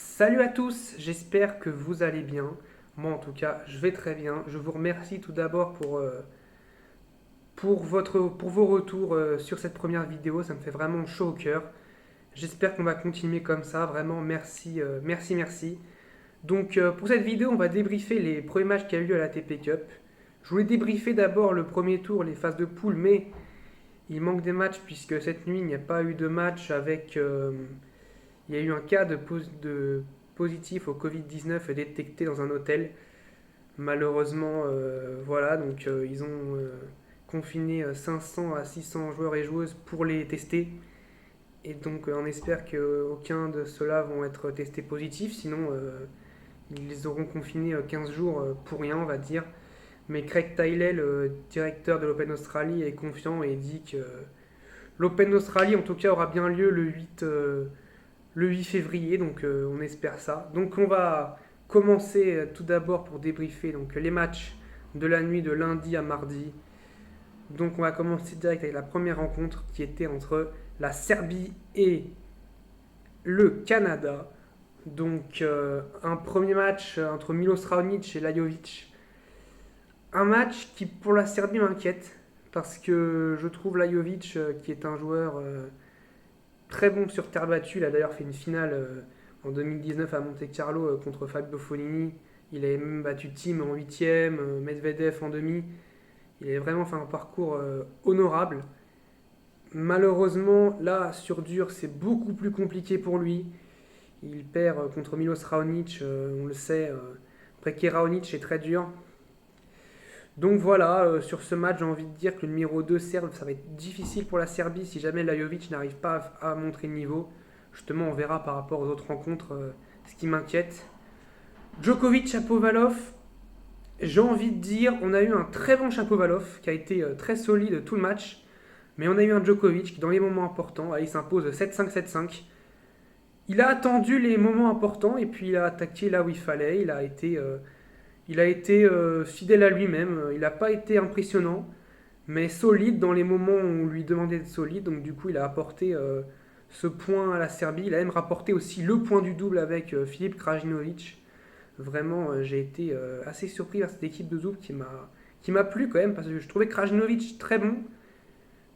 Salut à tous, j'espère que vous allez bien. Moi en tout cas, je vais très bien. Je vous remercie tout d'abord pour vos retours sur cette première vidéo, ça me fait vraiment chaud au cœur. J'espère qu'on va continuer comme ça, vraiment merci, merci. Donc pour cette vidéo, on va débriefer les premiers matchs qui a eu lieu à la TP Cup. Je voulais débriefer d'abord le premier tour, les phases de poule, mais il manque des matchs puisque cette nuit il n'y a pas eu de match il y a eu un cas de positif au Covid-19 détecté dans un hôtel. Malheureusement, voilà, donc ils ont confiné 500 à 600 joueurs et joueuses pour les tester. Et donc on espère qu'aucun de ceux-là vont être testés positifs, sinon ils les auront confinés 15 jours pour rien, on va dire. Mais Craig Tiley, le directeur de l'Open Australie, est confiant et dit que l'Open Australie, en tout cas, aura bien lieu le 8 février, donc on espère ça. Donc on va commencer tout d'abord pour débriefer donc, les matchs de la nuit de lundi à mardi. Donc on va commencer direct avec la première rencontre qui était entre la Serbie et le Canada. Donc un premier match entre Milos Raonic et Lajovic. Un match qui pour la Serbie m'inquiète parce que je trouve Lajovic qui est un joueur très bon sur terre battue. Il a d'ailleurs fait une finale en 2019 à Monte-Carlo contre Fabio Fognini. Il a même battu Thiem en huitième, Medvedev en demi. Il a vraiment fait un parcours honorable. Malheureusement, là, sur dur, c'est beaucoup plus compliqué pour lui. Il perd contre Milos Raonic, on le sait. Preke Raonic est très dur. Donc voilà, sur ce match, j'ai envie de dire que le numéro 2 serbe, ça va être difficile pour la Serbie si jamais Lajovic n'arrive pas à montrer le niveau. Justement, on verra par rapport aux autres rencontres ce qui m'inquiète. Djokovic, Shapovalov, j'ai envie de dire, on a eu un très bon Shapovalov qui a été très solide tout le match. Mais on a eu un Djokovic qui, dans les moments importants, il s'impose 7-5, 7-5. Il a attendu les moments importants et puis il a attaqué là où il fallait. Il a été fidèle à lui-même. Il n'a pas été impressionnant, mais solide dans les moments où on lui demandait d'être solide. Donc du coup, il a apporté ce point à la Serbie. Il a même rapporté aussi le point du double avec Filip Krajinovic. Vraiment, j'ai été assez surpris par cette équipe de double qui m'a plu quand même parce que je trouvais Krajinovic très bon.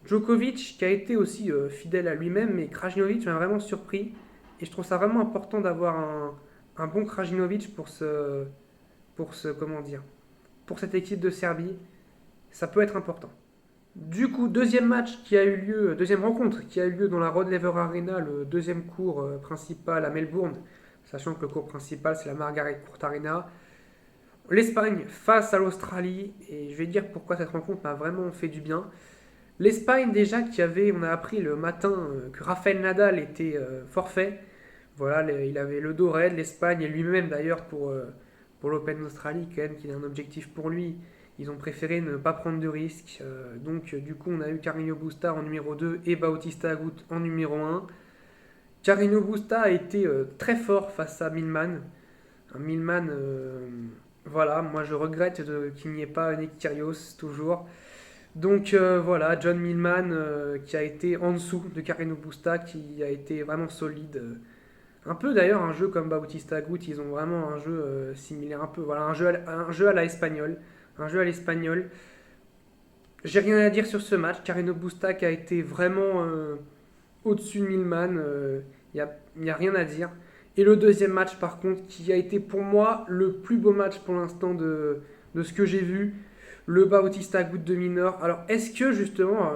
Djokovic qui a été aussi fidèle à lui-même, mais Krajinovic m'a vraiment surpris. Et je trouve ça vraiment important d'avoir un bon Krajinovic comment dire, pour cette équipe de Serbie. Ça peut être important. Du coup, deuxième rencontre qui a eu lieu dans la Rod Laver Arena, le deuxième cours principal à Melbourne, sachant que le cours principal c'est la Margaret Court Arena. L'Espagne face à l'Australie, et je vais dire pourquoi cette rencontre m'a vraiment fait du bien. L'Espagne déjà on a appris le matin que Rafael Nadal était forfait. Voilà, il avait le dos raide, l'Espagne et lui-même d'ailleurs pour l'Open d'Australie quand même, qu'il a un objectif pour lui. Ils ont préféré ne pas prendre de risques. Donc du coup on a eu Carreño Busta en numéro 2 et Bautista Agut en numéro 1. Carreño Busta a été très fort face à Millman. Un Millman, voilà, moi je regrette qu'il n'y ait pas Nick Kyrgios toujours. Donc voilà, John Millman qui a été en dessous de Carreño Busta, qui a été vraiment solide. Un peu d'ailleurs un jeu comme Bautista Agut, ils ont vraiment un jeu similaire, un peu, voilà, un jeu à la espagnol. Un jeu à l'espagnol. J'ai rien à dire sur ce match. Carreño Busta qui a été vraiment au-dessus de Millman, y a rien à dire. Et le deuxième match par contre, qui a été pour moi le plus beau match pour l'instant de ce que j'ai vu, le Bautista Agut de Minor. Alors est-ce que justement,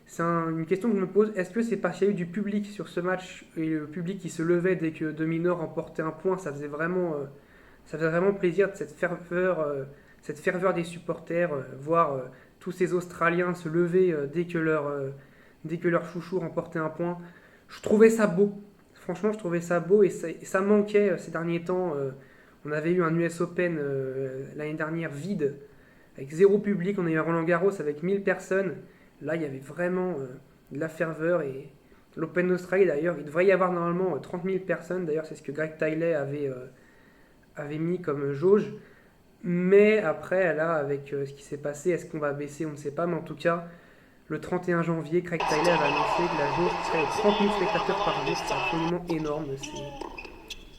c'est une question que je me pose, est-ce que c'est parce qu'il y a eu du public sur ce match et le public qui se levait dès que de Minor remportait un point, ça faisait vraiment plaisir de cette ferveur des supporters, voir tous ces Australiens se lever dès que leur chouchou remportait un point. Je trouvais ça beau. Franchement, je trouvais ça beau et ça manquait ces derniers temps. On avait eu un US Open l'année dernière vide, avec zéro public. On a eu un Roland Garros avec 1000 personnes. Là, il y avait vraiment de la ferveur. Et l'Open d'Australie, d'ailleurs, il devrait y avoir normalement 30 000 personnes. D'ailleurs, c'est ce que Greg Tiley avait mis comme jauge. Mais après, là, avec ce qui s'est passé, est-ce qu'on va baisser? On ne sait pas. Mais en tout cas, le 31 janvier, Craig Tiley va annoncer que la jauge serait de 30 000 spectateurs par jour. C'est absolument énorme.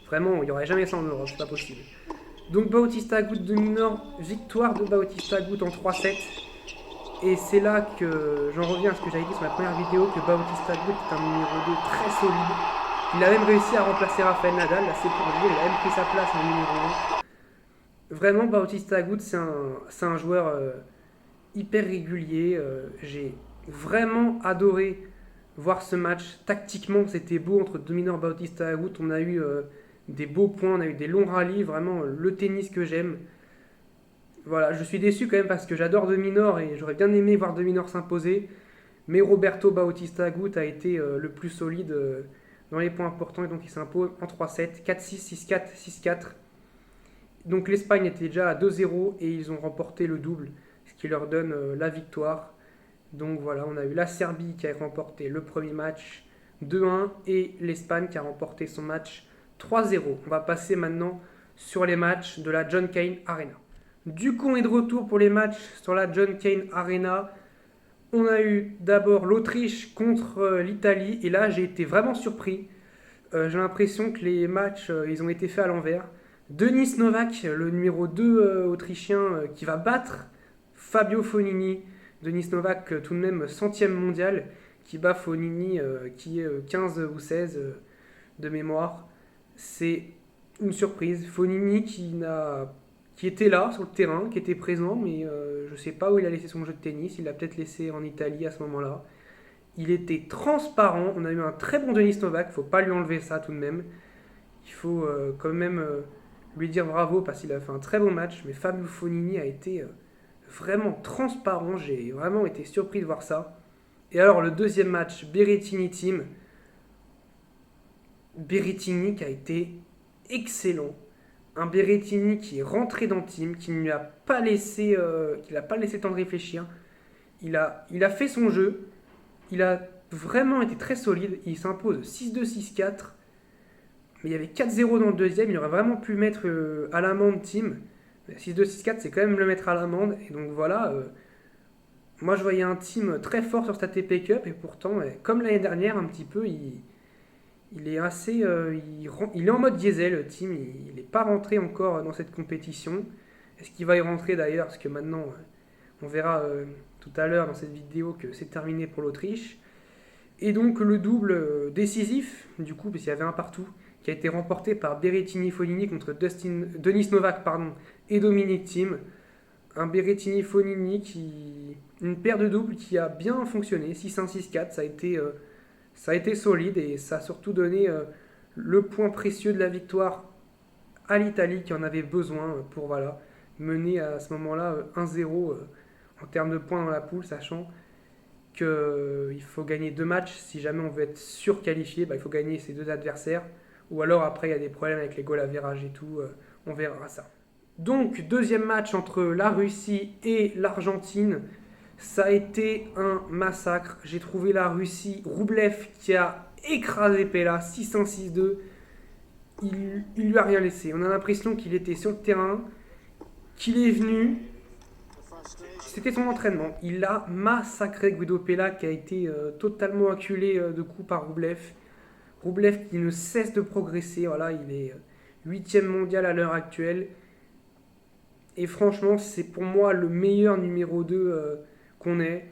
Vraiment, il n'y aurait jamais ça en Europe, c'est pas possible. Donc Bautista Agut de Minor, victoire de Bautista Agut en 3-7. Et c'est là que j'en reviens à ce que j'avais dit sur la première vidéo, que Bautista Agut est un numéro 2 très solide. Il a même réussi à remplacer Rafael Nadal, là c'est pour dire, il a même pris sa place en numéro 1. Vraiment, Bautista Agut, c'est un joueur hyper régulier. J'ai vraiment adoré voir ce match. Tactiquement, c'était beau entre Dominor Bautista Agut. On a eu des beaux points, on a eu des longs rallyes. Vraiment, le tennis que j'aime. Voilà, je suis déçu quand même parce que j'adore Dominor et j'aurais bien aimé voir Dominor s'imposer. Mais Roberto Bautista Agut a été le plus solide dans les points importants et donc il s'impose en 3-7, 4-6, 6-4, 6-4. Donc l'Espagne était déjà à 2-0 et ils ont remporté le double, ce qui leur donne la victoire. Donc voilà, on a eu la Serbie qui a remporté le premier match 2-1 et l'Espagne qui a remporté son match 3-0. On va passer maintenant sur les matchs de la John Cain Arena. Du coup, on est de retour pour les matchs sur la John Cain Arena. On a eu d'abord l'Autriche contre l'Italie et là j'ai été vraiment surpris. J'ai l'impression que les matchs ils ont été faits à l'envers. Denis Novak, le numéro 2 autrichien qui va battre Fabio Fognini. Denis Novak, tout de même centième mondial, qui bat Fognini, qui est 15 ou 16 de mémoire. C'est une surprise. Fognini qui était là sur le terrain, qui était présent, mais je ne sais pas où il a laissé son jeu de tennis. Il l'a peut-être laissé en Italie à ce moment-là. Il était transparent. On a eu un très bon Denis Novak. Il ne faut pas lui enlever ça tout de même. Il faut quand même lui dire bravo parce qu'il a fait un très bon match. Mais Fabio Fognini a été vraiment transparent. J'ai vraiment été surpris de voir ça. Et alors le deuxième match, Berrettini Team. Berrettini qui a été excellent. Un Berrettini qui est rentré dans le team, qui ne lui a pas laissé, le temps de réfléchir. Il a fait son jeu. Il a vraiment été très solide. Il s'impose 6-2, 6-4. Mais il y avait 4-0 dans le deuxième. Il aurait vraiment pu mettre à l'amende team. 6-2, 6-4, c'est quand même le mettre à l'amende. Et donc voilà, moi je voyais un team très fort sur cette ATP Cup. Et pourtant, comme l'année dernière, un petit peu, il est assez. Il est en mode diesel, le team. Il n'est pas rentré encore dans cette compétition. Est-ce qu'il va y rentrer d'ailleurs? Parce que maintenant, on verra tout à l'heure dans cette vidéo que c'est terminé pour l'Autriche. Et donc le double décisif, du coup, parce qu'il y avait un partout, qui a été remporté par Berrettini-Fognini contre Denis Novak et Dominic Thiem. Un Berrettini-Fognini une paire de doubles qui a bien fonctionné, 6-1, 6-4, ça a été solide et ça a surtout donné le point précieux de la victoire à l'Italie qui en avait besoin pour mener à ce moment-là 1-0 en termes de points dans la poule, sachant qu'il faut gagner 2 matchs. Si jamais on veut être surqualifié, il faut gagner ses 2 adversaires. Ou alors après, il y a des problèmes avec les goal average et tout. On verra ça. Donc, deuxième match entre la Russie et l'Argentine. Ça a été un massacre. J'ai trouvé la Russie, Roublev qui a écrasé Pella, 6-1, 6-2. Il lui a rien laissé. On a l'impression qu'il était sur le terrain, qu'il est venu. C'était son entraînement. Il a massacré Guido Pella qui a été totalement acculé de coups par Roublev. Roublev qui ne cesse de progresser. Voilà, il est 8e mondial à l'heure actuelle. Et franchement, c'est pour moi le meilleur numéro 2 qu'on ait.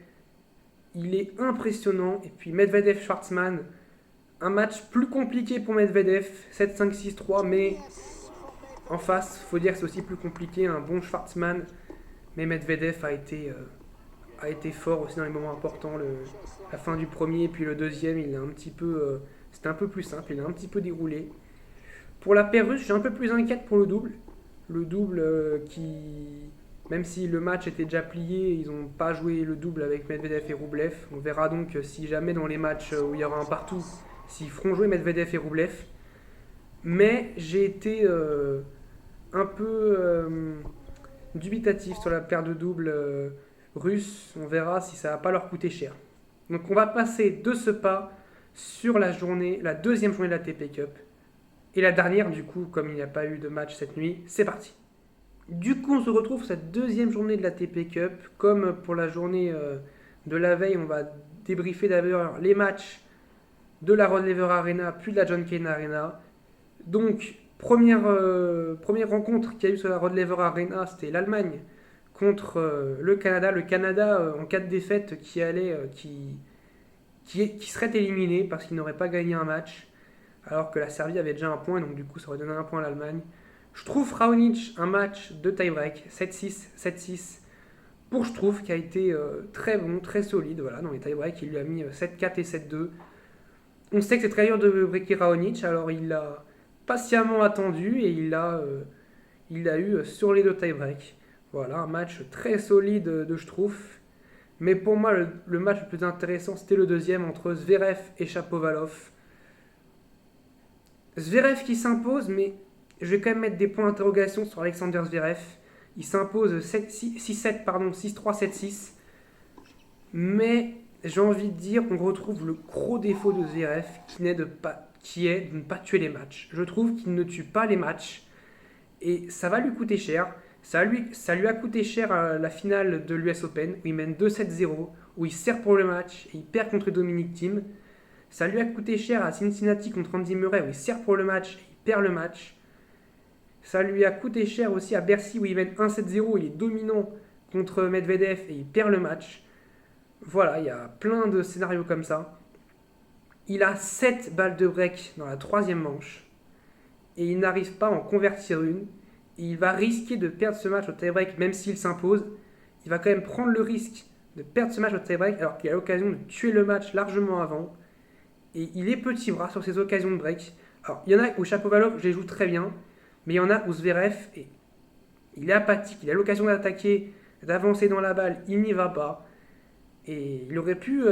Il est impressionnant. Et puis Medvedev-Schwartzmann, un match plus compliqué pour Medvedev, 7-5-6-3, mais en face, il faut dire que c'est aussi plus compliqué, un bon Schwartzmann. Mais Medvedev a été fort aussi dans les moments importants. La fin du premier et puis le deuxième, il a un petit peu, c'était un peu plus simple, il a un petit peu déroulé. Pour la paire russe, je suis un peu plus inquiète pour le double. Le double qui, même si le match était déjà plié, ils n'ont pas joué le double avec Medvedev et Roublev. On verra donc si jamais dans les matchs où il y aura un partout, s'ils feront jouer Medvedev et Roublev. Mais j'ai été un peu dubitatif sur la paire de doubles russe. On verra si ça va pas leur coûter cher. Donc on va passer de ce pas sur la deuxième journée de la ATP Cup. Et la dernière, du coup, comme il n'y a pas eu de match cette nuit, c'est parti. Du coup, on se retrouve pour cette deuxième journée de la ATP Cup. Comme pour la journée de la veille, on va débriefer d'abord les matchs de la Rod Laver Arena puis de la John Cain Arena. Donc, Première rencontre qu'il y a eu sur la Rod Laver Arena, c'était l'Allemagne contre le Canada. Le Canada, en cas de défaite, qui serait éliminé parce qu'il n'aurait pas gagné un match, alors que la Serbie avait déjà un point, donc du coup ça aurait donné un point à l'Allemagne. Je trouve Raonic un match de tie-break, 7-6, 7-6, pour je trouve qui a été très bon, très solide. Voilà, dans les tie-breaks, il lui a mis 7-4 et 7-2. On sait que c'est très dur de breaker Raonic, alors il l'a patiemment attendu et il l'a eu sur les deux tie-breaks. Voilà, un match très solide de je trouve. Mais pour moi, le match le plus intéressant, c'était le deuxième entre Zverev et Shapovalov. Zverev qui s'impose, mais je vais quand même mettre des points d'interrogation sur Alexander Zverev. Il s'impose 6-7, pardon, 6-3, 7-6. Mais j'ai envie de dire qu'on retrouve le gros défaut de Zverev qui est de ne pas tuer les matchs. Je trouve qu'il ne tue pas les matchs et ça va lui coûter cher. Ça lui a coûté cher à la finale de l'US Open où il mène 2-7-0, où il sert pour le match et il perd contre Dominic Thiem. Ça lui a coûté cher à Cincinnati contre Andy Murray où il sert pour le match et il perd le match. Ça lui a coûté cher aussi à Bercy où il mène 1-7-0, il est dominant contre Medvedev et il perd le match. Voilà, il y a plein de scénarios comme ça. Il a 7 balles de break dans la troisième manche et il n'arrive pas à en convertir une. Et il va risquer de perdre ce match au tie-break même s'il s'impose. Il va quand même prendre le risque de perdre ce match au tie-break alors qu'il a l'occasion de tuer le match largement avant. Et il est petit bras sur ses occasions de break. Alors, il y en a où Shapovalov, je les joue très bien, mais il y en a où Zverev, il est apathique, il a l'occasion d'attaquer, d'avancer dans la balle, il n'y va pas. Et il aurait pu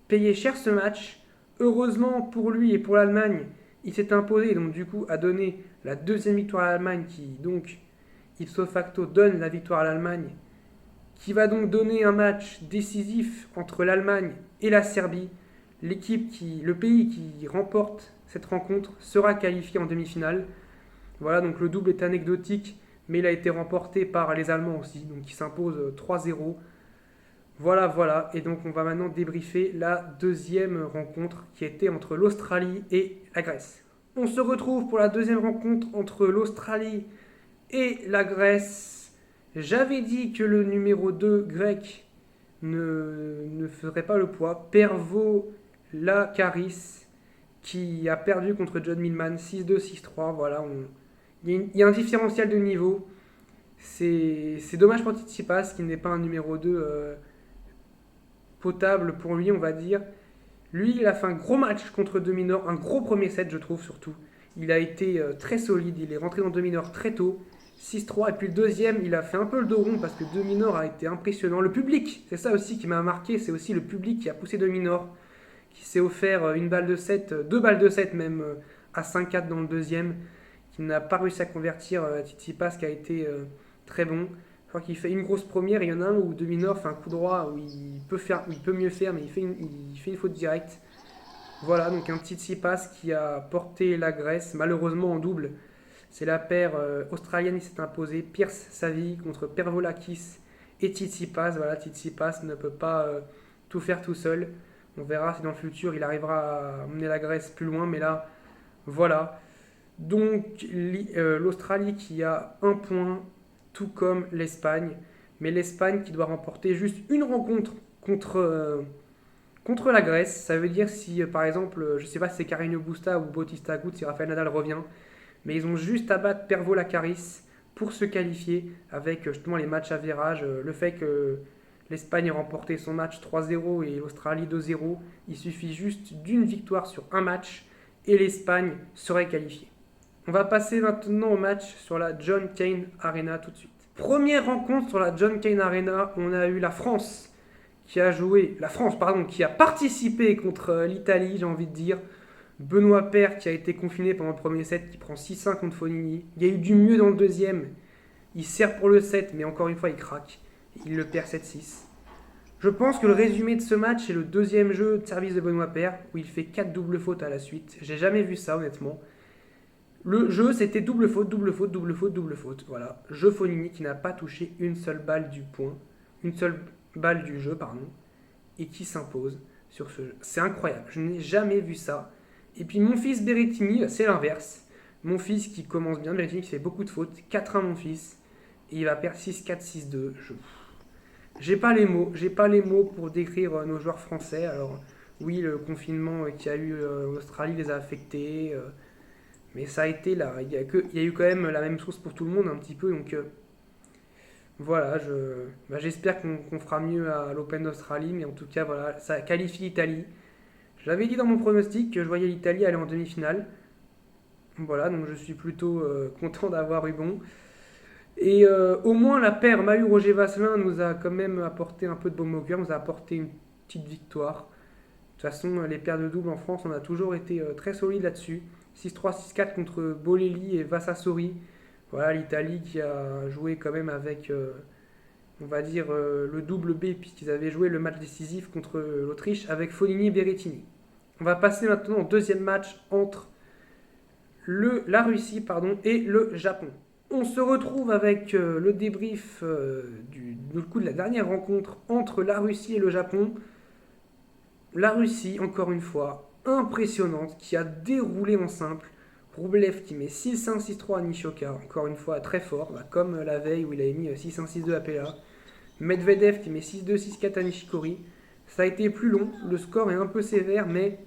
payer cher ce match. Heureusement pour lui et pour l'Allemagne, il s'est imposé et donc du coup a donné la deuxième victoire à l'Allemagne qui donc ipso facto donne la victoire à l'Allemagne, qui va donc donner un match décisif entre l'Allemagne et la Serbie. Le pays qui remporte cette rencontre sera qualifié en demi-finale. Voilà, donc le double est anecdotique, mais il a été remporté par les Allemands aussi, donc qui s'imposent 3-0. Voilà, voilà, et donc on va maintenant débriefer la deuxième rencontre qui était entre l'Australie et la Grèce. On se retrouve pour la deuxième rencontre entre l'Australie et la Grèce. J'avais dit que le numéro 2 grec ne ferait pas le poids. Pervo Lakaris qui a perdu contre John Millman 6-2, 6-3. Voilà, il y a un différentiel de niveau. C'est dommage pour Tsitsipas qui n'est pas un numéro 2 potable pour lui, on va dire. Lui, il a fait un gros match contre De Minaur, un gros premier set, je trouve, surtout. Il a été très solide, il est rentré dans De Minaur très tôt, 6-3. Et puis le deuxième, il a fait un peu le dos rond parce que De Minaur a été impressionnant. Le public, c'est ça aussi qui m'a marqué, c'est aussi le public qui a poussé De Minaur, qui s'est offert une balle de 7, deux balles de 7 même, à 5-4 dans le deuxième, qui n'a pas réussi à convertir Tsitsipas, qui a été très bon. Je crois qu'il fait une grosse première, et il y en a un où De Minaur fait un coup droit où il peut mieux faire, mais il fait une faute directe. Voilà, donc un Tsitsipas qui a porté la Grèce, malheureusement en double. C'est la paire australienne qui s'est imposée, Pierce Savi contre Pervolakis et Tsitsipas. Voilà, Tsitsipas ne peut pas tout faire tout seul. On verra si dans le futur il arrivera à mener la Grèce plus loin, mais là, voilà. Donc l'Australie qui a un point, tout comme l'Espagne. Mais l'Espagne qui doit remporter juste une rencontre contre la Grèce. Ça veut dire si, par exemple, je ne sais pas si c'est Carreño Busta ou Bautista Agut, si Rafael Nadal revient, mais ils ont juste à battre Pervo Lakaris pour se qualifier avec justement les matchs à virage. Le fait que l'Espagne ait remporté son match 3-0 et l'Australie 2-0, il suffit juste d'une victoire sur un match et l'Espagne serait qualifiée. On va passer maintenant au match sur la John Cain Arena tout de suite. Première rencontre sur la John Cain Arena, on a eu la France qui a participé contre l'Italie, j'ai envie de dire. Benoît Paire qui a été confiné pendant le premier set, qui prend 6-1 contre Fognini. Il y a eu du mieux dans le deuxième. Il sert pour le set, mais encore une fois, il craque. Il le perd 7-6. Je pense que le résumé de ce match est le deuxième jeu de service de Benoît Paire, où il fait 4 doubles fautes à la suite. J'ai jamais vu ça, honnêtement. Le jeu, c'était double faute, double faute, double faute, double faute. Voilà. Jeu Fognini qui n'a pas touché une seule balle du point. Une seule balle du jeu, pardon. Et qui s'impose sur ce jeu. C'est incroyable. Je n'ai jamais vu ça. Et puis mon fils Berrettini, c'est l'inverse. Mon fils qui commence bien, Berrettini qui fait beaucoup de fautes. 4-1 mon fils. Et il va perdre 6-4, 6-2. J'ai pas les mots. J'ai pas les mots pour décrire nos joueurs français. Alors, oui, le confinement qu'il y a eu en Australie les a affectés. Mais ça a été là. Il y a eu quand même la même chose pour tout le monde un petit peu. Donc, voilà, j'espère qu'on fera mieux à l'Open d'Australie. Mais en tout cas, voilà, ça qualifie l'Italie. Je l'avais dit dans mon pronostic que je voyais l'Italie aller en demi-finale. Voilà, donc je suis plutôt content d'avoir eu bon. Et au moins la paire Mahut-Roger Vasselin nous a quand même apporté un peu de baume au cœur, nous a apporté une petite victoire. De toute façon, les paires de double en France, on a toujours été très solide là-dessus. 6-3, 6-4 contre Bolelli et Vassassori. Voilà, l'Italie qui a joué quand même avec, on va dire, le double B, puisqu'ils avaient joué le match décisif contre l'Autriche avec Fognini et Berrettini. On va passer maintenant au deuxième match entre la Russie et le Japon. On se retrouve avec le débrief du coup de la dernière rencontre entre la Russie et le Japon. La Russie, encore une fois, impressionnante, qui a déroulé en simple. Roublev qui met 6-1, 6-3 à Nishioka, encore une fois très fort, comme la veille où il avait mis 6-1, 6-2 à Pella. Medvedev qui met 6-2, 6-4 à Nishikori. Ça a été plus long, le score est un peu sévère, mais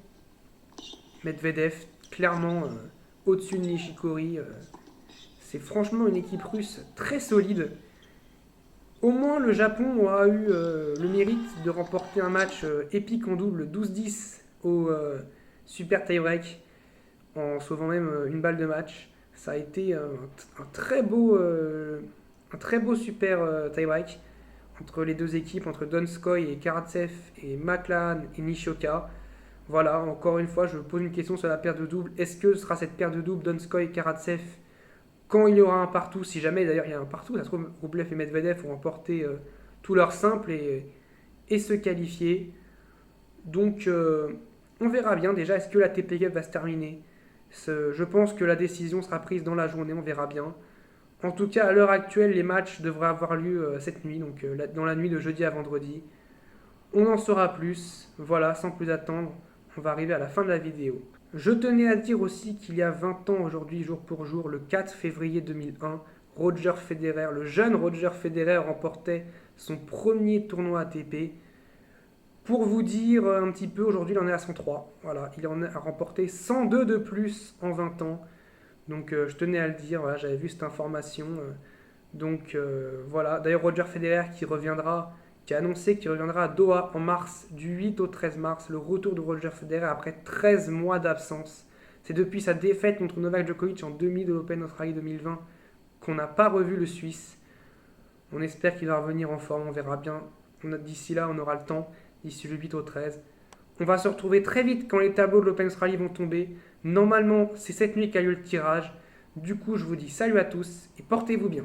Medvedev, clairement au-dessus de Nishikori. C'est franchement une équipe russe très solide. Au moins, le Japon a eu le mérite de remporter un match épique en double 12-10 au super tie-break, en sauvant même une balle de match. Ça a été un très beau super tie-break entre les deux équipes, entre Donskoy et Karatsev et McLaren et Nishioka. Voilà, encore une fois, je pose une question sur la paire de double. Est-ce que ce sera cette paire de double Donskoy et Karatsev quand il y aura un partout, si jamais d'ailleurs il y a un partout, ça se trouve Roublev et Medvedev vont remporter tout leur simple et se qualifier. Donc on verra bien déjà, est-ce que la TP Cup va se terminer. Je pense que la décision sera prise dans la journée, on verra bien. En tout cas, à l'heure actuelle, les matchs devraient avoir lieu cette nuit, donc dans la nuit de jeudi à vendredi. On en saura plus, voilà, sans plus attendre, on va arriver à la fin de la vidéo. Je tenais à dire aussi qu'il y a 20 ans aujourd'hui, jour pour jour, le 4 février 2001, Roger Federer, le jeune Roger Federer remportait son premier tournoi ATP. Pour vous dire un petit peu, aujourd'hui il en est à 103. Voilà, il en a remporté 102 de plus en 20 ans. Donc je tenais à le dire, voilà, j'avais vu cette information. Donc voilà, d'ailleurs Roger Federer qui a annoncé qu'il reviendra à Doha en mars, du 8 au 13 mars, le retour de Roger Federer après 13 mois d'absence. C'est depuis sa défaite contre Novak Djokovic en demi de l'Open Australie 2020 qu'on n'a pas revu le Suisse. On espère qu'il va revenir en forme, on verra bien. D'ici là, on aura le temps, d'ici le 8 au 13. On va se retrouver très vite quand les tableaux de l'Open Australie vont tomber. Normalement, c'est cette nuit qu'a lieu le tirage. Du coup, je vous dis salut à tous et portez-vous bien.